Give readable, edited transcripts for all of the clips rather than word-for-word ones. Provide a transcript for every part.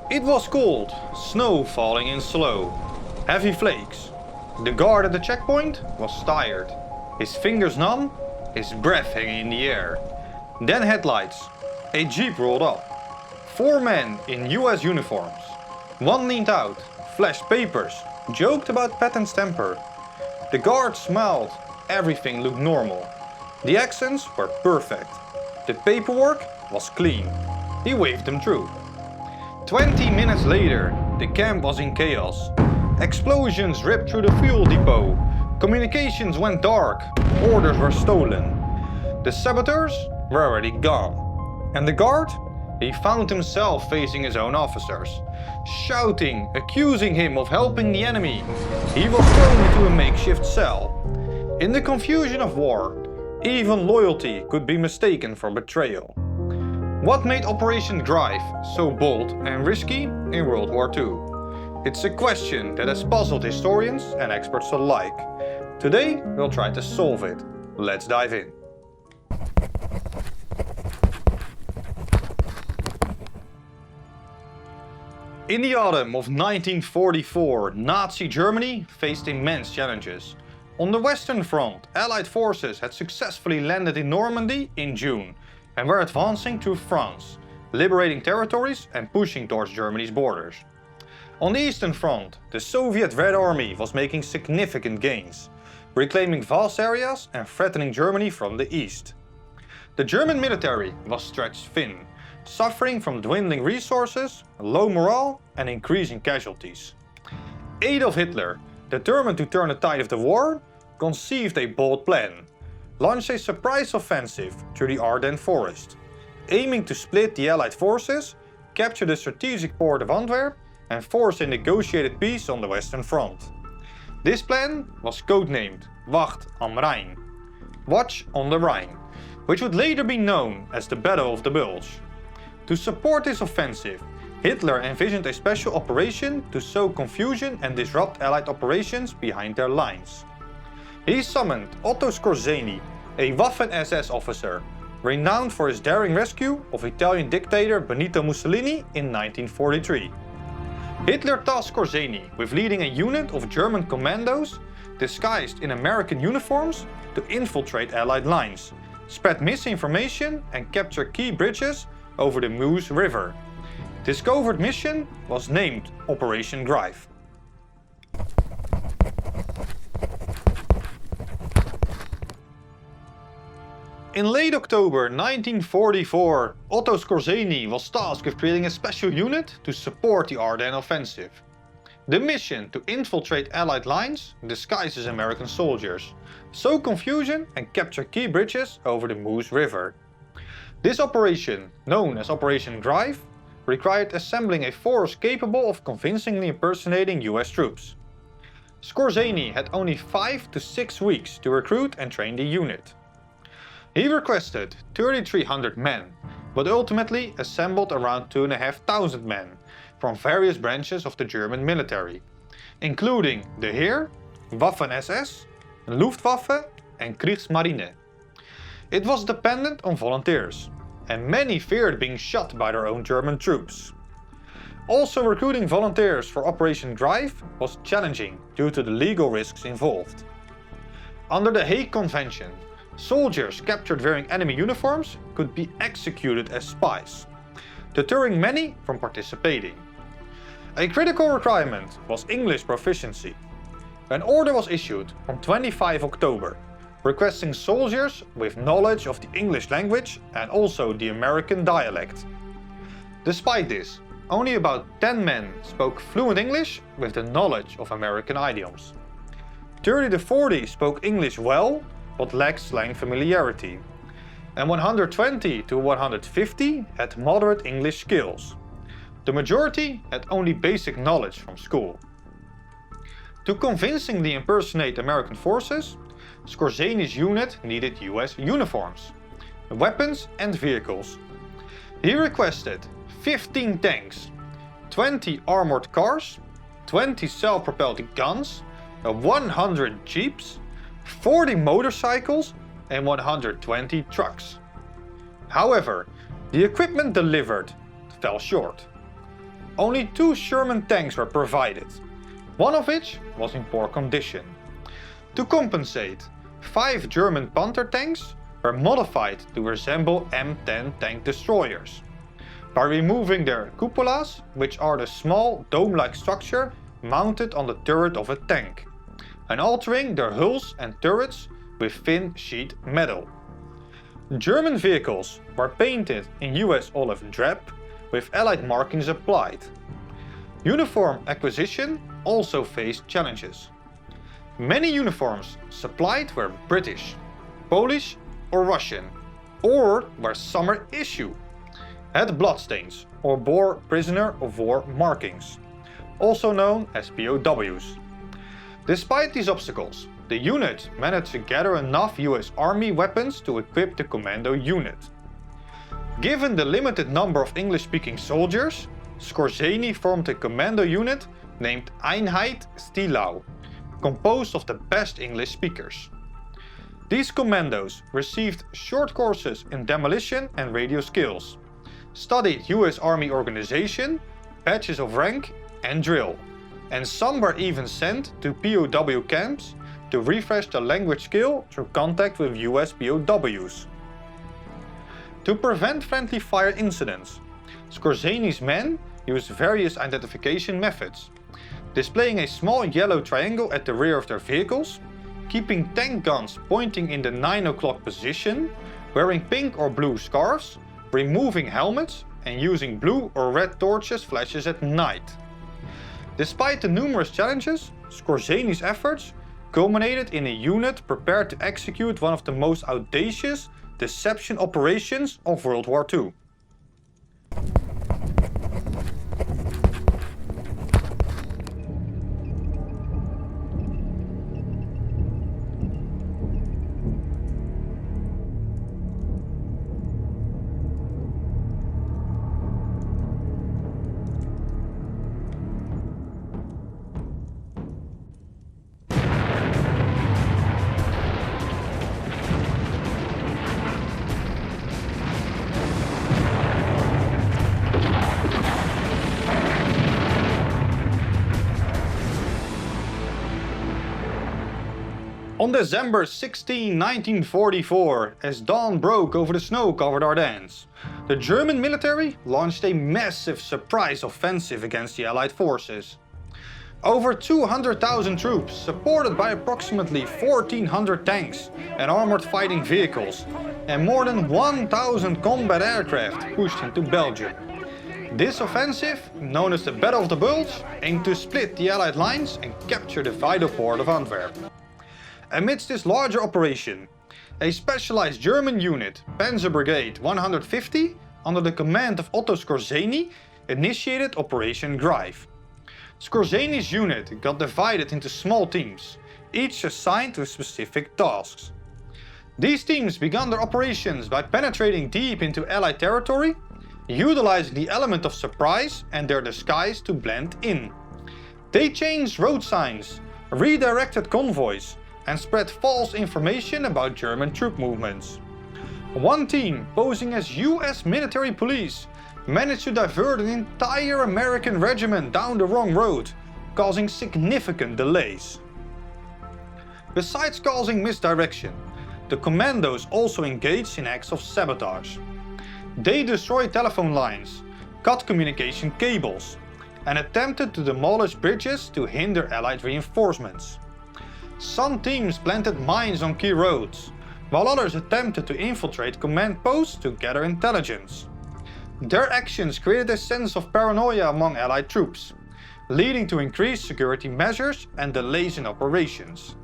It was cold, snow falling in slow, heavy flakes. The guard at the checkpoint was tired, his fingers numb, his breath hanging in the air. Then headlights. A jeep rolled up. 4 men in US uniforms. One leaned out, flashed papers, joked about Patton's temper. The guard smiled, everything looked normal. The accents were perfect. The paperwork was clean. He waved them through. 20 minutes later, the camp was in chaos. Explosions ripped through the fuel depot. Communications went dark. Orders were stolen. The saboteurs were already gone. And the guard? He found himself facing his own officers, shouting, accusing him of helping the enemy. He was thrown into a makeshift cell. In the confusion of war, even loyalty could be mistaken for betrayal. What made Operation Greif so bold and risky in World War II? It's a question that has puzzled historians and experts alike. Today, we'll try to solve it. Let's dive in. In the autumn of 1944, Nazi Germany faced immense challenges. On the Western Front, Allied forces had successfully landed in Normandy in June and were advancing through France, liberating territories and pushing towards Germany's borders. On the Eastern Front, the Soviet Red Army was making significant gains, reclaiming vast areas and threatening Germany from the east. The German military was stretched thin, suffering from dwindling resources, low morale and increasing casualties. Adolf Hitler, determined to turn the tide of the war, conceived a bold plan. Launched a surprise offensive through the Ardennes forest, aiming to split the Allied forces, capture the strategic port of Antwerp and force a negotiated peace on the Western Front. This plan was codenamed Wacht am Rhein, Watch on the Rhine, which would later be known as the Battle of the Bulge. To support this offensive, Hitler envisioned a special operation to sow confusion and disrupt Allied operations behind their lines. He summoned Otto Skorzeny, a Waffen-SS officer, renowned for his daring rescue of Italian dictator Benito Mussolini in 1943. Hitler tasked Skorzeny with leading a unit of German commandos disguised in American uniforms to infiltrate Allied lines, spread misinformation and capture key bridges over the Meuse River. This covert mission was named Operation Greif. In late October 1944, Otto Skorzeny was tasked with creating a special unit to support the Ardennes offensive. The mission to infiltrate Allied lines disguised as American soldiers, sow confusion and capture key bridges over the Meuse River. This operation, known as Operation Greif, required assembling a force capable of convincingly impersonating US troops. Skorzeny had only 5 to 6 weeks to recruit and train the unit. He requested 3,300 men, but ultimately assembled around 2,500 men from various branches of the German military, including the Heer, Waffen-SS, Luftwaffe and Kriegsmarine. It was dependent on volunteers, and many feared being shot by their own German troops. Also, recruiting volunteers for Operation Greif was challenging due to the legal risks involved. Under the Hague Convention, soldiers captured wearing enemy uniforms could be executed as spies, deterring many from participating. A critical requirement was English proficiency. An order was issued on 25 October, requesting soldiers with knowledge of the English language and also the American dialect. Despite this, only about 10 men spoke fluent English with the knowledge of American idioms. 30 to 40 spoke English well, but lacked slang familiarity. And 120 to 150 had moderate English skills. The majority had only basic knowledge from school. To convincingly impersonate American forces, Skorzeny's unit needed US uniforms, weapons and vehicles. He requested 15 tanks, 20 armored cars, 20 self-propelled guns, 100 jeeps, 40 motorcycles and 120 trucks. However, the equipment delivered fell short. only 2 Sherman tanks were provided, one of which was in poor condition. To compensate, 5 German Panther tanks were modified to resemble M10 tank destroyers by removing their cupolas, which are the small dome-like structure mounted on the turret of a tank, and altering their hulls and turrets with thin sheet metal. German vehicles were painted in US olive drab with Allied markings applied. Uniform acquisition also faced challenges. Many uniforms supplied were British, Polish or Russian, or were summer issue, had bloodstains or bore prisoner of war markings, also known as POWs. Despite these obstacles, the unit managed to gather enough US Army weapons to equip the commando unit. Given the limited number of English-speaking soldiers, Skorzeny formed a commando unit named Einheit Stilau, composed of the best English speakers. These commandos received short courses in demolition and radio skills, studied US Army organization, badges of rank and drill, and some were even sent to POW camps to refresh their language skill through contact with US POWs. To prevent friendly fire incidents, Skorzeny's men used various identification methods, displaying a small yellow triangle at the rear of their vehicles, keeping tank guns pointing in the 9 o'clock position, wearing pink or blue scarves, removing helmets, and using blue or red torches flashes at night. Despite the numerous challenges, Skorzeny's efforts culminated in a unit prepared to execute one of the most audacious deception operations of World War II. On December 16, 1944, as dawn broke over the snow-covered Ardennes, the German military launched a massive surprise offensive against the Allied forces. Over 200,000 troops, supported by approximately 1,400 tanks and armored fighting vehicles, and more than 1,000 combat aircraft pushed into Belgium. This offensive, known as the Battle of the Bulge, aimed to split the Allied lines and capture the vital port of Antwerp. Amidst this larger operation, a specialized German unit, Panzer Brigade 150, under the command of Otto Skorzeny, initiated Operation Greif. Skorzeny's unit got divided into small teams, each assigned with specific tasks. These teams began their operations by penetrating deep into Allied territory, utilizing the element of surprise and their disguise to blend in. They changed road signs, redirected convoys, and spread false information about German troop movements. One team, posing as US military police, managed to divert an entire American regiment down the wrong road, causing significant delays. Besides causing misdirection, the commandos also engaged in acts of sabotage. They destroyed telephone lines, cut communication cables, and attempted to demolish bridges to hinder Allied reinforcements. Some teams planted mines on key roads, while others attempted to infiltrate command posts to gather intelligence. Their actions created a sense of paranoia among Allied troops, leading to increased security measures and delays in operations.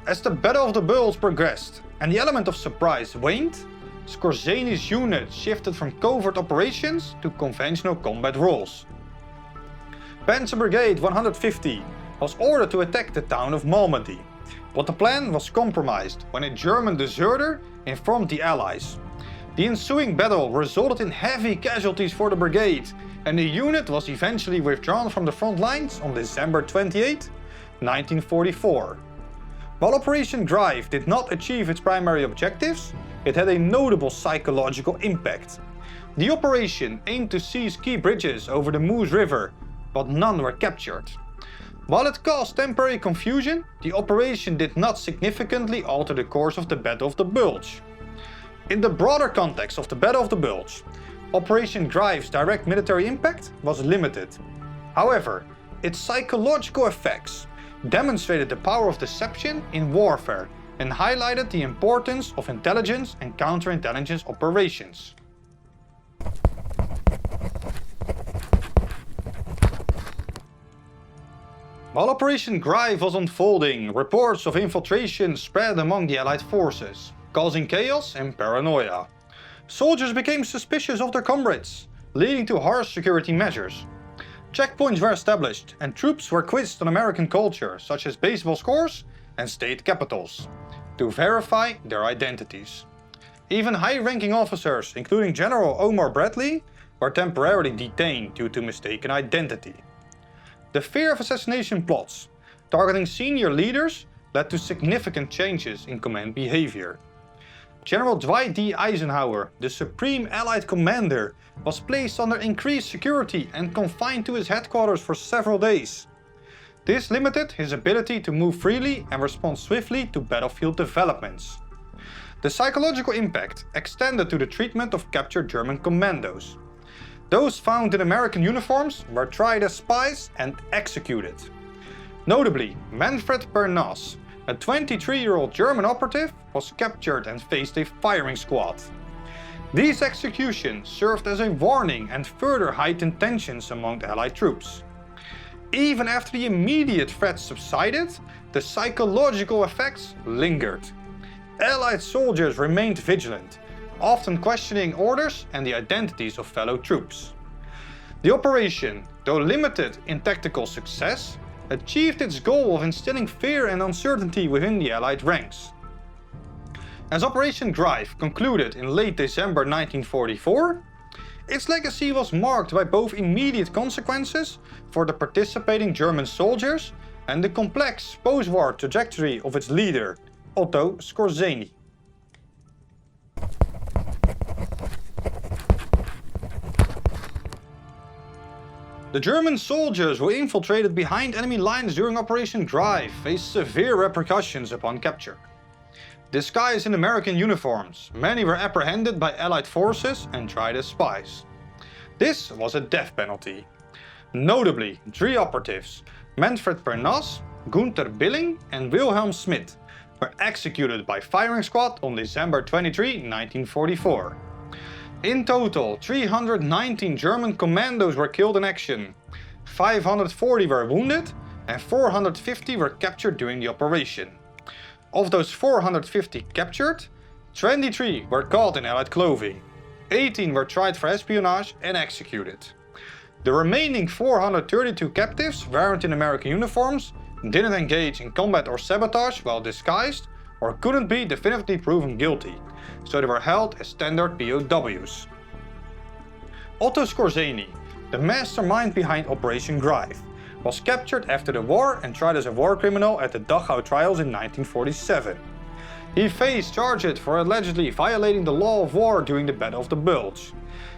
As the Battle of the Bulge progressed and the element of surprise waned, Skorzeny's unit shifted from covert operations to conventional combat roles. Panzer Brigade 150 was ordered to attack the town of Malmedy, but the plan was compromised when a German deserter informed the Allies. The ensuing battle resulted in heavy casualties for the brigade, and the unit was eventually withdrawn from the front lines on December 28, 1944. While Operation Greif did not achieve its primary objectives, it had a notable psychological impact. The operation aimed to seize key bridges over the Moose River, but none were captured. While it caused temporary confusion, the operation did not significantly alter the course of the Battle of the Bulge. In the broader context of the Battle of the Bulge, Operation Greif's direct military impact was limited. However, its psychological effects demonstrated the power of deception in warfare and highlighted the importance of intelligence and counterintelligence operations. While Operation Greif was unfolding, reports of infiltration spread among the Allied forces, causing chaos and paranoia. Soldiers became suspicious of their comrades, leading to harsh security measures. Checkpoints were established and troops were quizzed on American culture, such as baseball scores and state capitals, to verify their identities. Even high-ranking officers, including General Omar Bradley, were temporarily detained due to mistaken identity. The fear of assassination plots targeting senior leaders led to significant changes in command behavior. General Dwight D. Eisenhower, the supreme Allied commander, was placed under increased security and confined to his headquarters for several days. This limited his ability to move freely and respond swiftly to battlefield developments. The psychological impact extended to the treatment of captured German commandos. Those found in American uniforms were tried as spies and executed. Notably, Manfred Pernas, a 23-year-old German operative, was captured and faced a firing squad. These executions served as a warning and further heightened tensions among Allied troops. Even after the immediate threat subsided, the psychological effects lingered. Allied soldiers remained vigilant, often questioning orders and the identities of fellow troops. The operation, though limited in tactical success, achieved its goal of instilling fear and uncertainty within the Allied ranks. As Operation Greif concluded in late December 1944, its legacy was marked by both immediate consequences for the participating German soldiers and the complex post-war trajectory of its leader, Otto Skorzeny. The German soldiers who infiltrated behind enemy lines during Operation Greif faced severe repercussions upon capture. Disguised in American uniforms, many were apprehended by Allied forces and tried as spies. This was a death penalty. Notably, 3 operatives, Manfred Pernas, Gunther Billing and Wilhelm Schmidt, were executed by firing squad on December 23, 1944. In total, 319 German commandos were killed in action, 540 were wounded and 450 were captured during the operation. Of those 450 captured, 23 were caught in Allied clothing, 18 were tried for espionage and executed. The remaining 432 captives weren't in American uniforms, didn't engage in combat or sabotage while disguised, or couldn't be definitively proven guilty, so they were held as standard POWs. Otto Skorzeny, the mastermind behind Operation Greif, was captured after the war and tried as a war criminal at the Dachau trials in 1947. He faced charges for allegedly violating the law of war during the Battle of the Bulge,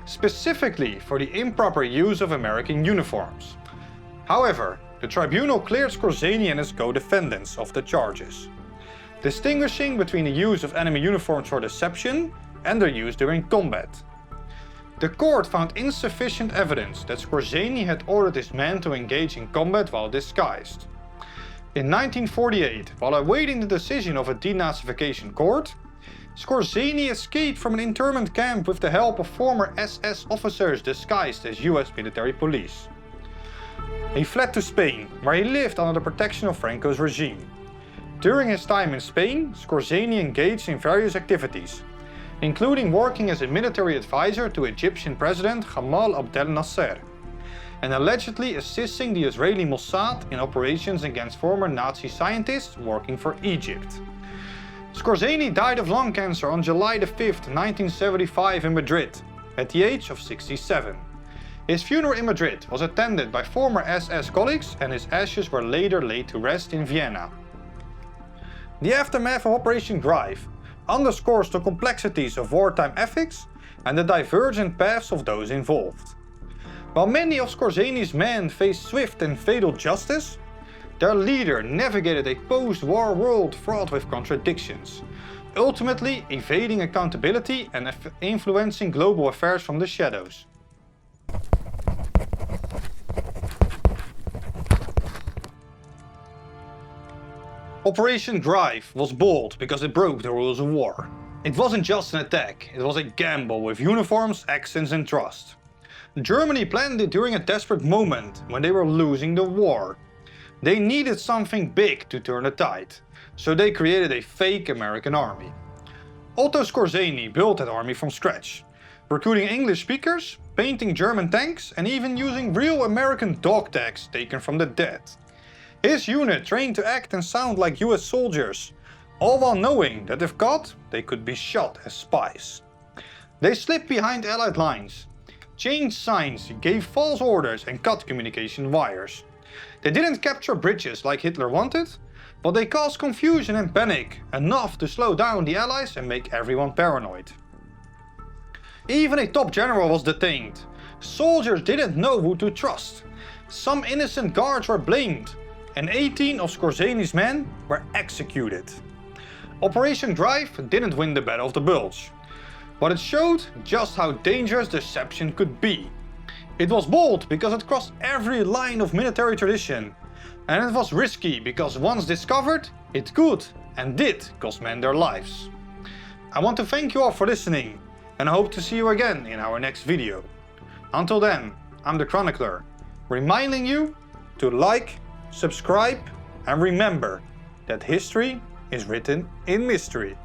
specifically for the improper use of American uniforms. However, the tribunal cleared Skorzeny and his co-defendants of the charges, distinguishing between the use of enemy uniforms for deception and their use during combat. The court found insufficient evidence that Skorzeny had ordered his men to engage in combat while disguised. In 1948, while awaiting the decision of a denazification court, Skorzeny escaped from an internment camp with the help of former SS officers disguised as US military police. He fled to Spain, where he lived under the protection of Franco's regime. During his time in Spain, Skorzeny engaged in various activities, including working as a military advisor to Egyptian President Gamal Abdel Nasser, and allegedly assisting the Israeli Mossad in operations against former Nazi scientists working for Egypt. Skorzeny died of lung cancer on July 5, 1975 in Madrid, at the age of 67. His funeral in Madrid was attended by former SS colleagues and his ashes were later laid to rest in Vienna. The aftermath of Operation Greif underscores the complexities of wartime ethics and the divergent paths of those involved. While many of Skorzeny's men faced swift and fatal justice, their leader navigated a post-war world fraught with contradictions, ultimately evading accountability and influencing global affairs from the shadows. Operation Greif was bold because it broke the rules of war. It wasn't just an attack, it was a gamble with uniforms, accents and trust. Germany planned it during a desperate moment when they were losing the war. They needed something big to turn the tide, so they created a fake American army. Otto Skorzeny built that army from scratch, recruiting English speakers, painting German tanks and even using real American dog tags taken from the dead. His unit trained to act and sound like US soldiers, all while knowing that if caught, they could be shot as spies. They slipped behind Allied lines, changed signs, gave false orders and cut communication wires. They didn't capture bridges like Hitler wanted, but they caused confusion and panic, enough to slow down the Allies and make everyone paranoid. Even a top general was detained. Soldiers didn't know who to trust. Some innocent guards were blamed, and 18 of Skorzeny's men were executed. Operation Greif didn't win the Battle of the Bulge, but it showed just how dangerous deception could be. It was bold because it crossed every line of military tradition, and it was risky because once discovered, it could and did cost men their lives. I want to thank you all for listening, and I hope to see you again in our next video. Until then, I'm the Chronicler, reminding you to like, subscribe and remember that history is written in mystery.